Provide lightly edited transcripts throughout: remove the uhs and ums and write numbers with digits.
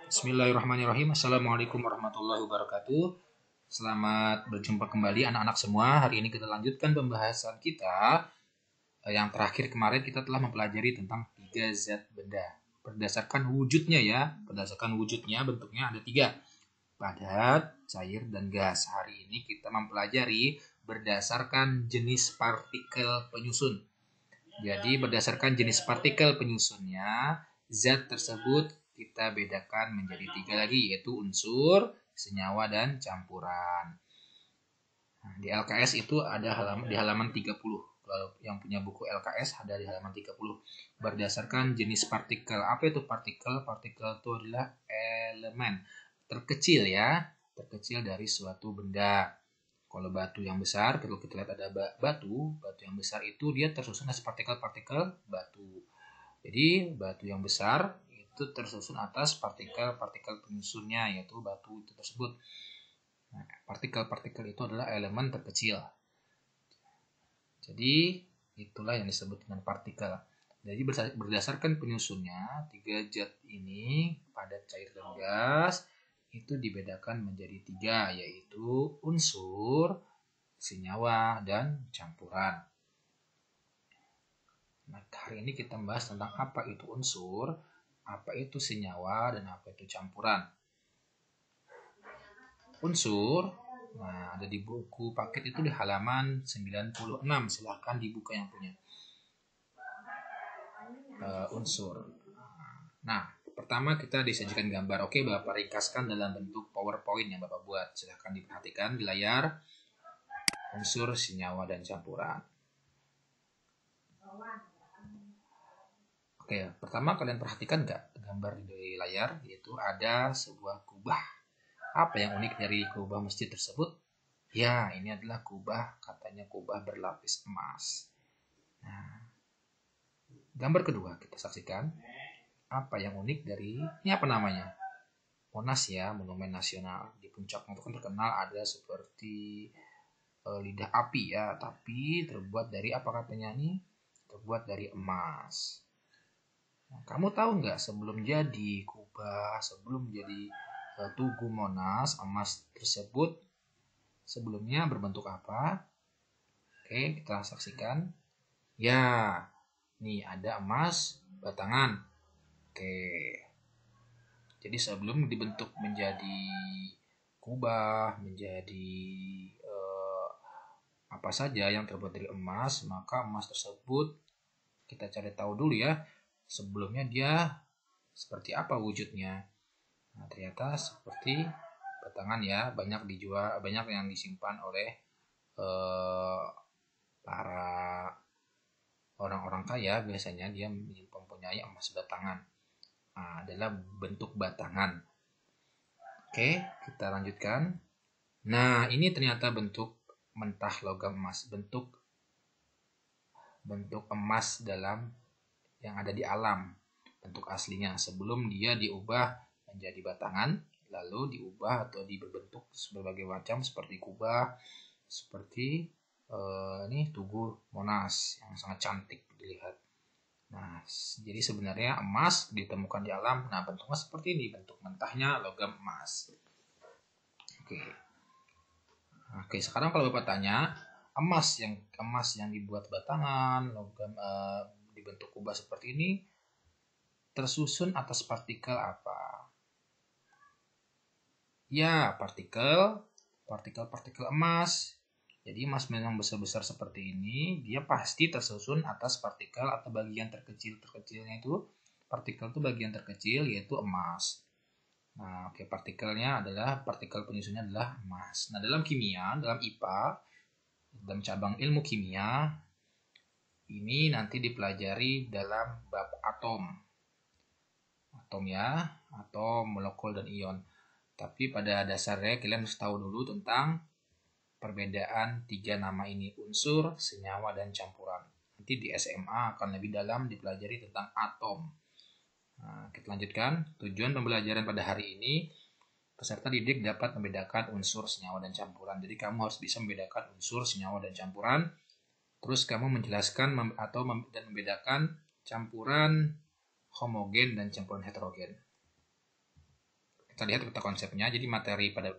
Bismillahirrahmanirrahim. Assalamualaikum warahmatullahi wabarakatuh. Selamat berjumpa kembali anak-anak semua. Hari ini kita lanjutkan pembahasan kita. Yang terakhir kemarin kita telah mempelajari tentang 3 zat benda. Berdasarkan wujudnya ya. Berdasarkan wujudnya bentuknya ada 3. Padat, cair, dan gas. Hari ini kita mempelajari berdasarkan jenis partikel penyusun. Jadi berdasarkan jenis partikel penyusunnya, zat tersebut kita bedakan menjadi 3 lagi, yaitu unsur, senyawa, dan campuran. Nah, di LKS itu ada di halaman 30. Kalau yang punya buku LKS ada di halaman 30. Berdasarkan jenis partikel. Apa itu partikel? Partikel itu adalah elemen terkecil ya, terkecil dari suatu benda. Kalau batu yang besar, kalau kita lihat ada batu yang besar itu dia tersusun atas partikel-partikel batu. Jadi batu yang besar itu tersusun atas partikel-partikel penyusunnya, yaitu batu itu tersebut. Nah, partikel-partikel itu adalah elemen terkecil. Jadi itulah yang disebut dengan partikel. Jadi berdasarkan penyusunnya, 3 zat ini, padat, cair, dan gas, itu dibedakan menjadi 3, yaitu unsur, senyawa, dan campuran. Nah, hari ini kita membahas tentang apa itu unsur, apa itu senyawa, dan apa itu campuran. Unsur, nah ada di buku paket itu di halaman 96, silahkan dibuka yang punya. Unsur. Nah, pertama kita disajikan gambar. Oke, Bapak ringkaskan dalam bentuk PowerPoint yang Bapak buat. Silahkan diperhatikan di layar unsur, senyawa, dan campuran. Oke, pertama kalian perhatikan nggak gambar di layar, yaitu ada sebuah kubah. Apa yang unik dari kubah masjid tersebut? Ya, ini adalah kubah, katanya kubah berlapis emas. Nah, gambar kedua kita saksikan. Apa yang unik dari ini, apa namanya? Monas ya, Monumen Nasional. Di puncaknya itu kan terkenal ada seperti lidah api ya, tapi terbuat dari apa katanya nih? Terbuat dari emas. Nah, kamu tahu nggak sebelum jadi kubah, sebelum jadi Tugu Monas, emas tersebut sebelumnya berbentuk apa? Oke, kita saksikan. Ya, nih ada emas batangan. Oke. Jadi sebelum dibentuk menjadi kubah, menjadi apa saja yang terbuat dari emas, maka emas tersebut kita cari tahu dulu ya. Sebelumnya dia seperti apa wujudnya. Nah, ternyata seperti batangan ya, banyak dijual, banyak yang disimpan oleh para orang-orang kaya. Biasanya dia mempunyai emas batangan. Nah, adalah bentuk batangan. Oke, kita lanjutkan. Nah, ini ternyata bentuk mentah logam emas, bentuk emas dalam yang ada di alam, bentuk aslinya sebelum dia diubah menjadi batangan, lalu diubah atau dibentuk berbagai macam seperti kubah, seperti ini Tugu Monas yang sangat cantik dilihat. Nah, jadi sebenarnya emas ditemukan di alam. Nah, bentuknya seperti ini, bentuk mentahnya logam emas. Oke, sekarang kalau Bapak tanya, emas yang dibuat batangan, logam dibentuk kubah seperti ini tersusun atas partikel apa? Ya, partikel emas. Jadi emas yang besar-besar seperti ini, dia pasti tersusun atas partikel atau bagian terkecilnya itu. Partikel itu bagian terkecil, yaitu emas. Nah, oke, partikel penyusunnya adalah emas. Nah, dalam kimia, dalam IPA, dalam cabang ilmu kimia, ini nanti dipelajari dalam bab atom. Atom ya, atom, molekul, dan ion. Tapi pada dasarnya kalian harus tahu dulu tentang perbedaan 3 nama ini, unsur, senyawa, dan campuran. Nanti di SMA akan lebih dalam dipelajari tentang atom. Nah, kita lanjutkan. Tujuan pembelajaran pada hari ini, peserta didik dapat membedakan unsur, senyawa, dan campuran. Jadi kamu harus bisa membedakan unsur, senyawa, dan campuran. Terus kamu menjelaskan dan membedakan campuran homogen dan campuran heterogen. Kita lihat peta konsepnya. Jadi materi pada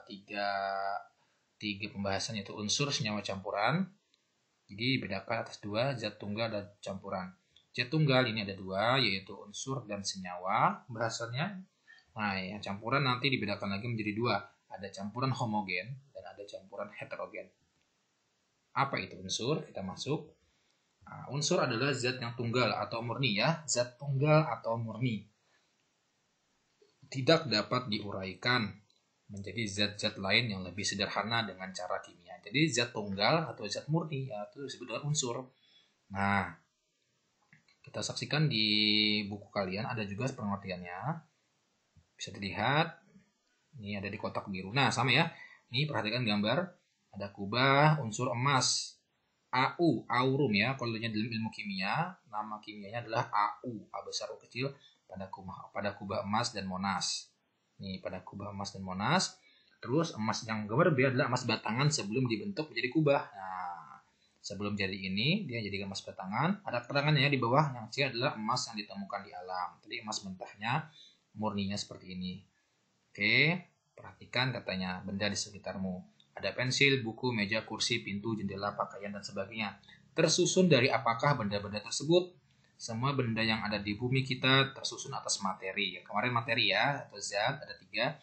tiga pembahasan yaitu unsur, senyawa, campuran. Jadi bedakan atas dua, zat tunggal dan campuran. Zat tunggal ini ada dua, yaitu unsur dan senyawa bahasannya. Nah, yang campuran nanti dibedakan lagi menjadi dua. Ada campuran homogen dan ada campuran heterogen. Apa itu unsur? Kita masuk. Nah, unsur adalah zat yang tunggal atau murni ya. Zat tunggal atau murni. Tidak dapat diuraikan menjadi zat-zat lain yang lebih sederhana dengan cara kimia. Jadi zat tunggal atau zat murni ya, itu disebut dengan unsur. Nah, kita saksikan di buku kalian ada juga pengertiannya. Bisa dilihat. Ini ada di kotak biru. Nah, sama ya. Ini perhatikan gambar. Ada kubah unsur emas. AU, aurum ya. Kalau dalam ilmu kimia, nama kimianya adalah AU, A besar U kecil pada kubah emas dan monas. Nih, pada kubah emas dan monas. Terus emas yang gambar B adalah emas batangan sebelum dibentuk menjadi kubah. Nah, sebelum jadi ini, dia jadi emas batangan. Ada keterangannya di bawah. Yang C adalah emas yang ditemukan di alam. Jadi emas mentahnya, murninya seperti ini. Oke, perhatikan katanya benda di sekitarmu. Ada pensil, buku, meja, kursi, pintu, jendela, pakaian, dan sebagainya. Tersusun dari apakah benda-benda tersebut? Semua benda yang ada di bumi kita tersusun atas materi. Kemarin materi ya, atau zat, ada tiga.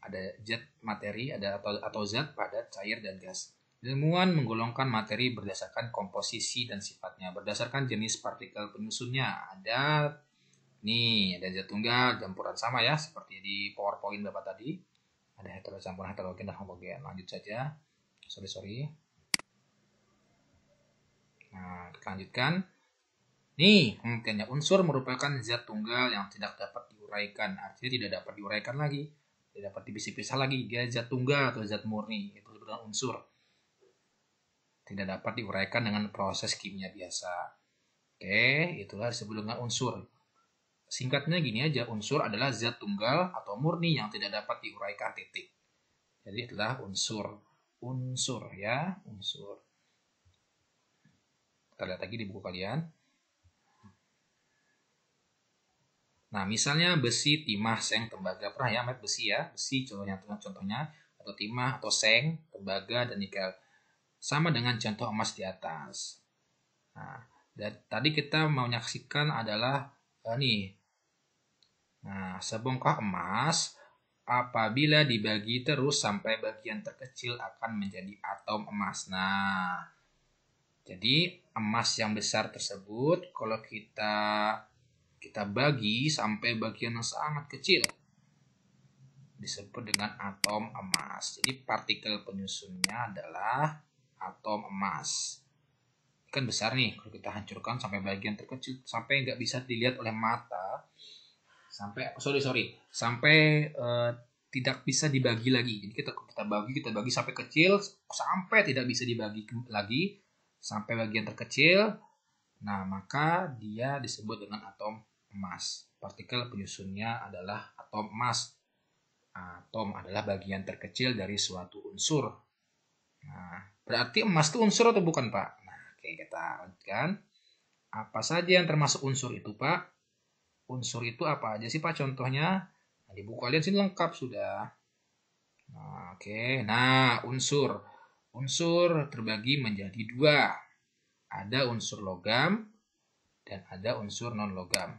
Ada zat materi, ada atau zat, padat, cair, dan gas. Ilmuwan menggolongkan materi berdasarkan komposisi dan sifatnya. Berdasarkan jenis partikel penyusunnya. Ada zat tunggal, campuran sama ya, seperti di PowerPoint Bapak tadi. Ada campuran heterogen dan homogen. Lanjut saja. Sorry. Nah, kita lanjutkan. Nih, pengertiannya unsur merupakan zat tunggal yang tidak dapat diuraikan. Artinya tidak dapat diuraikan lagi. Tidak dapat dipisah-pisah lagi. Dia zat tunggal atau zat murni. Itu disebut unsur. Tidak dapat diuraikan dengan proses kimia biasa. Oke, itulah disebut dengan unsur. Singkatnya gini aja, unsur adalah zat tunggal atau murni yang tidak dapat diuraikan titik. Jadi itulah unsur. Unsur ya, unsur. Kita lihat lagi di buku kalian. Nah, misalnya besi, timah, seng, tembaga. Pernah ya, besi ya? Besi contohnya, atau timah, atau seng, tembaga, dan nikel. Sama dengan contoh emas di atas. Nah, tadi kita mau menyaksikan adalah Nah, sebongkah emas apabila dibagi terus sampai bagian terkecil akan menjadi atom emas. Nah, jadi emas yang besar tersebut kalau kita bagi sampai bagian yang sangat kecil disebut dengan atom emas. Jadi partikel penyusunnya adalah atom emas. Kan besar nih, kalau kita hancurkan sampai bagian terkecil, sampai nggak bisa dilihat oleh mata, sampai tidak bisa dibagi lagi. Jadi kita bagi sampai kecil, sampai tidak bisa dibagi lagi, sampai bagian terkecil. Nah, maka dia disebut dengan atom emas. Partikel penyusunnya adalah atom emas. Atom adalah bagian terkecil dari suatu unsur. Nah, berarti emas itu unsur atau bukan, Pak? Nah, oke, kita lanjutkan. Apa saja yang termasuk unsur itu, Pak? Unsur itu apa aja sih, Pak, contohnya? Nah, di buku kalian sini lengkap sudah. Nah, oke. Nah, unsur. Unsur terbagi menjadi dua. Ada unsur logam dan ada unsur non-logam.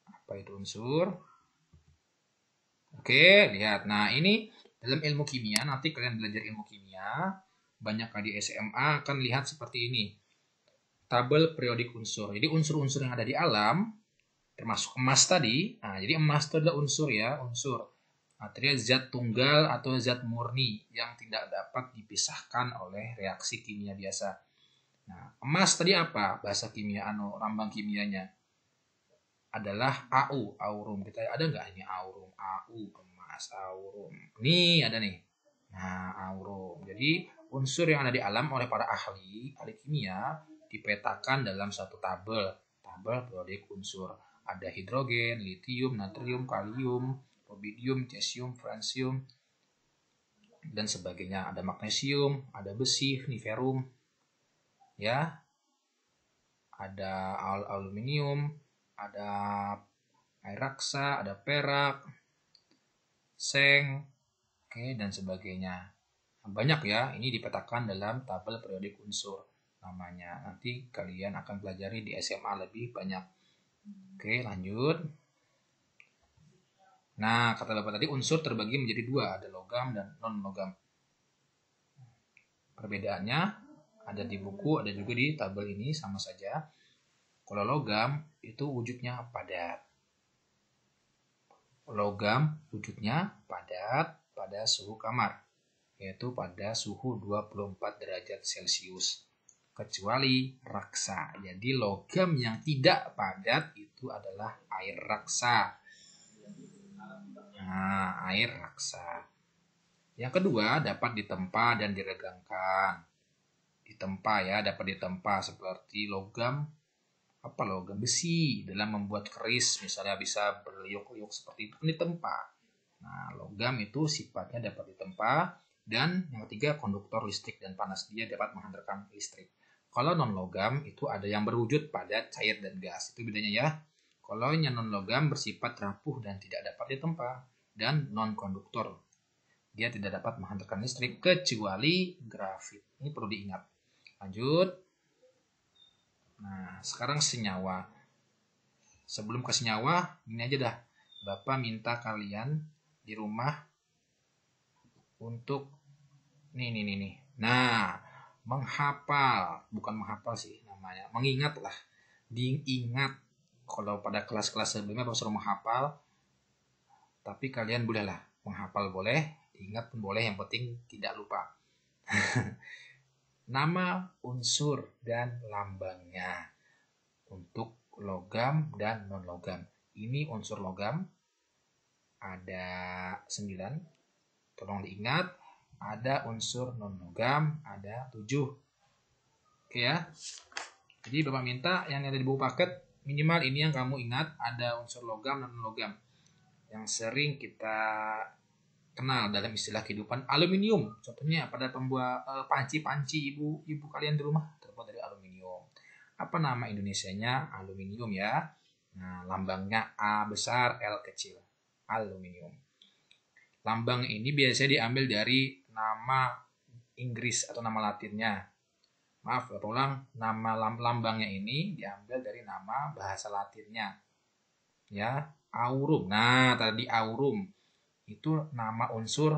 Apa itu unsur? Oke, lihat. Nah, ini dalam ilmu kimia, nanti kalian belajar ilmu kimia, banyak di SMA akan lihat seperti ini. Tabel periodik unsur. Jadi unsur-unsur yang ada di alam, termasuk emas tadi. Nah, jadi emas itu adalah unsur ya, unsur. Artinya zat tunggal atau zat murni yang tidak dapat dipisahkan oleh reaksi kimia biasa. Nah, emas tadi apa? Bahasa kimia, lambang kimianya adalah AU, aurum. Kita ada nggak ini aurum? AU, emas, aurum. Nih ada nih. Nah, aurum. Jadi unsur yang ada di alam oleh para ahli kimia dipetakan dalam satu tabel periodik unsur. Ada hidrogen, litium, natrium, kalium, rubidium, cesium, francium, dan sebagainya. Ada magnesium, ada besi, niferum, ya, ada aluminium, ada air raksa, ada perak, seng, oke, dan sebagainya. Banyak ya, ini dipetakan dalam tabel periodik unsur namanya. Nanti kalian akan pelajari di SMA lebih banyak. Oke, lanjut. Nah, kata Bapak tadi unsur terbagi menjadi dua, ada logam dan non-logam. Perbedaannya ada di buku, ada juga di tabel ini, sama saja. Kalau logam itu wujudnya padat. Logam wujudnya padat pada suhu kamar, yaitu pada suhu 24 derajat Celcius. Kecuali raksa. Jadi logam yang tidak padat itu adalah air raksa. Nah, air raksa. Yang kedua, dapat ditempa dan diregangkan. Ditempa ya, dapat ditempa seperti logam besi dalam membuat keris, misalnya bisa berliuk-liuk seperti itu, ditempa. Nah, logam itu sifatnya dapat ditempa. Dan yang ketiga, konduktor listrik dan panas, dia dapat menghantarkan listrik. Kalau non logam itu ada yang berwujud padat, cair, dan gas, itu bedanya ya. Kalau yang non logam bersifat rapuh dan tidak dapat ditempa, dan non konduktor, dia tidak dapat menghantarkan listrik kecuali grafit. Ini perlu diingat. Lanjut. Nah, sekarang senyawa. Sebelum ke senyawa, ini aja dah. Bapak minta kalian di rumah untuk nih. Nah, menghafal, bukan menghafal sih namanya, mengingat lah. Diingat. Kalau pada kelas-kelas sebelumnya Bapak suruh menghafal, tapi kalian bolehlah menghafal boleh, diingat pun boleh, yang penting tidak lupa. Nama unsur dan lambangnya untuk logam dan non-logam. Ini unsur logam ada 9. Tolong diingat, ada unsur non-logam ada 7. Oke ya. Jadi Bapak minta yang ada di buku paket minimal ini yang kamu ingat, ada unsur logam dan non-logam. Yang sering kita kenal dalam istilah kehidupan, aluminium. Contohnya pada pembuat panci-panci ibu kalian di rumah terbuat dari aluminium. Apa nama Indonesianya? Aluminium ya. Nah, lambangnya A besar, L kecil. Aluminium. Lambang ini biasanya diambil dari nama Inggris atau nama Latinnya. Maaf, Bapak ulang. Nama lambangnya ini diambil dari nama bahasa Latinnya. Ya, aurum. Nah, tadi aurum itu nama unsur.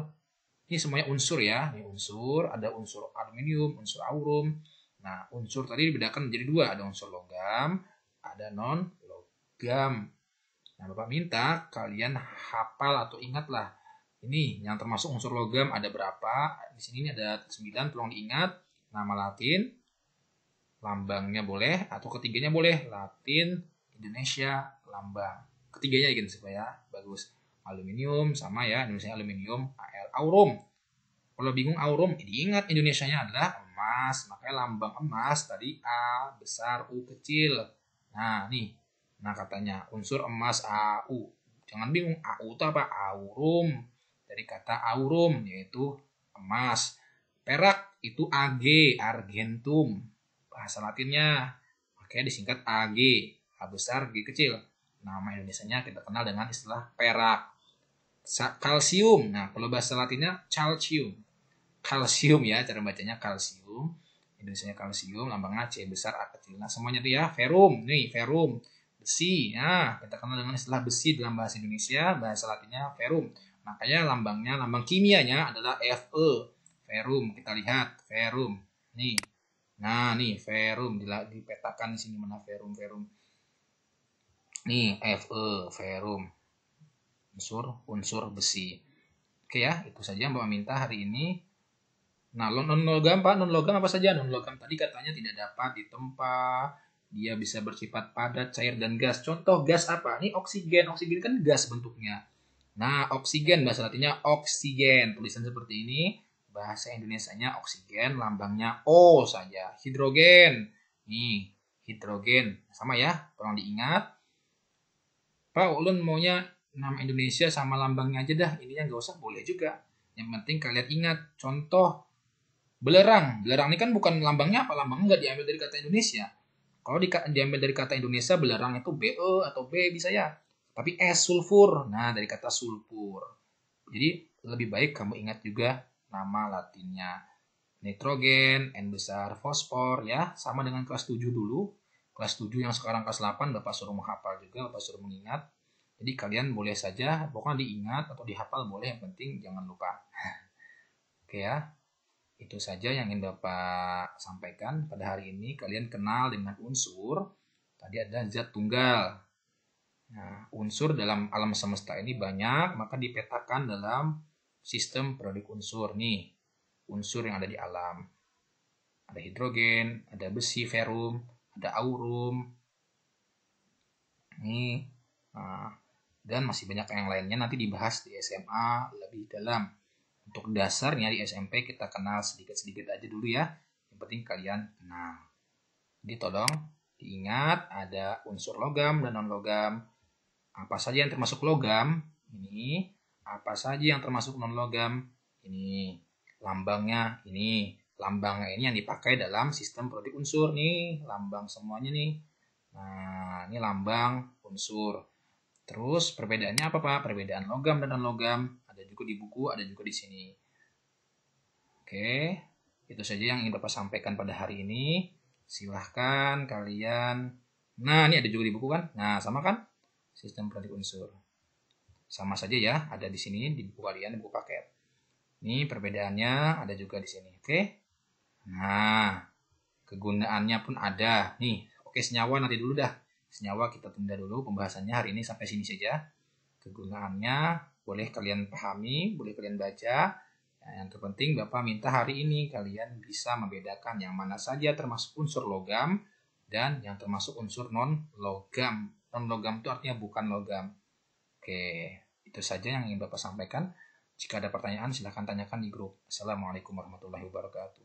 Ini semuanya unsur ya. Ini unsur, ada unsur aluminium, unsur aurum. Nah, unsur tadi dibedakan menjadi dua. Ada unsur logam, ada non-logam. Nah, Bapak minta kalian hafal atau ingatlah. Ini yang termasuk unsur logam ada berapa? Di sini ada 9, tolong diingat. Nama Latin, lambangnya boleh, atau ketiganya boleh. Latin, Indonesia, lambang. Ketiganya gitu supaya bagus. Aluminium sama ya, Indonesia aluminium, Al, aurum. Kalau bingung aurum, diingat Indonesianya adalah emas, makanya lambang emas tadi A besar, U kecil. Nah, nih. Nah, katanya unsur emas AU. Jangan bingung, AU itu apa? Aurum. Dari kata aurum yaitu emas. Perak itu AG, argentum. Bahasa Latinnya. Makanya disingkat AG, A besar, G kecil. Nama Indonesianya kita kenal dengan istilah perak. Kalsium. Nah, kalau bahasa Latinnya calcium. Kalsium ya, cara bacanya kalsium. Indonesianya kalsium, lambangnya C besar, A kecil. Nah, semuanya itu ya. Ferum. Nih, ferum. Besi. Nah, kita kenal dengan istilah besi dalam bahasa Indonesia, bahasa Latinnya ferum. Makanya lambang kimianya adalah Fe. Ferum. Kita lihat ferum. Nih. Nah, nih ferum dipetakan di sini mana ferum. Nih, Fe, ferum. Unsur besi. Oke ya, itu saja yang Bapak minta hari ini. Nah, non-logam Pak, non-logam apa saja? Non-logam tadi katanya tidak dapat ditempa, dia bisa bersifat padat, cair, dan gas. Contoh gas apa? Ini oksigen. Oksigen kan gas bentuknya. Nah, oksigen bahasa Latinnya oksigen. Tulisan seperti ini. Bahasa Indonesianya oksigen, lambangnya O saja. Hidrogen. Nih, hidrogen. Sama ya, tolong diingat. Pak, ulun maunya nama Indonesia sama lambangnya aja dah. Ininya nggak usah, boleh juga. Yang penting kalian ingat. Contoh, belerang. Belerang ini kan bukan lambangnya apa? Lambangnya nggak diambil dari kata Indonesia. Kalau diambil dari kata Indonesia, belerang itu BE atau B bisa ya. Tapi es sulfur. Nah, dari kata sulfur. Jadi lebih baik kamu ingat juga nama latinnya. Nitrogen, N besar fosfor ya, sama dengan kelas 7 dulu. Kelas 7 yang sekarang kelas 8 Bapak suruh menghafal juga, Bapak suruh mengingat. Jadi kalian boleh saja, pokoknya diingat atau dihafal boleh, yang penting jangan lupa. Oke ya, itu saja yang ingin Bapak sampaikan pada hari ini. Kalian kenal dengan unsur, tadi ada zat tunggal. Nah, unsur dalam alam semesta ini banyak, maka dipetakan dalam sistem periodik unsur nih. Unsur yang ada di alam. Ada hidrogen, ada besi, ferum, ada aurum. Nih, nah, dan masih banyak yang lainnya nanti dibahas di SMA lebih dalam. Untuk dasarnya di SMP kita kenal sedikit-sedikit aja dulu ya. Yang penting kalian kenal. Jadi tolong diingat ada unsur logam dan non-logam. Apa saja yang termasuk logam? Ini. Apa saja yang termasuk non-logam? Ini. Lambangnya ini. Lambangnya ini yang dipakai dalam sistem periodik unsur nih. Lambang semuanya nih. Nah, ini lambang unsur. Terus perbedaannya apa Pak? Perbedaan logam dan non-logam. Ada juga di buku, ada juga di sini. Oke, itu saja yang ingin Bapak sampaikan pada hari ini. Silahkan kalian. Nah, ini ada juga di buku kan? Nah, sama kan? Sistem periodik unsur. Sama saja ya, ada di sini di buku kalian, di buku paket. Ini perbedaannya ada juga di sini, oke? Nah, kegunaannya pun ada. Nih, oke senyawa nanti dulu dah. Senyawa kita tunda dulu pembahasannya hari ini sampai sini saja. Kegunaannya boleh kalian pahami, boleh kalian baca. Nah, yang terpenting Bapak minta hari ini kalian bisa membedakan yang mana saja termasuk unsur logam dan yang termasuk unsur non-logam. Non-logam itu artinya bukan logam. Oke, itu saja yang ingin Bapak sampaikan. Jika ada pertanyaan silahkan tanyakan di grup. Assalamualaikum warahmatullahi wabarakatuh.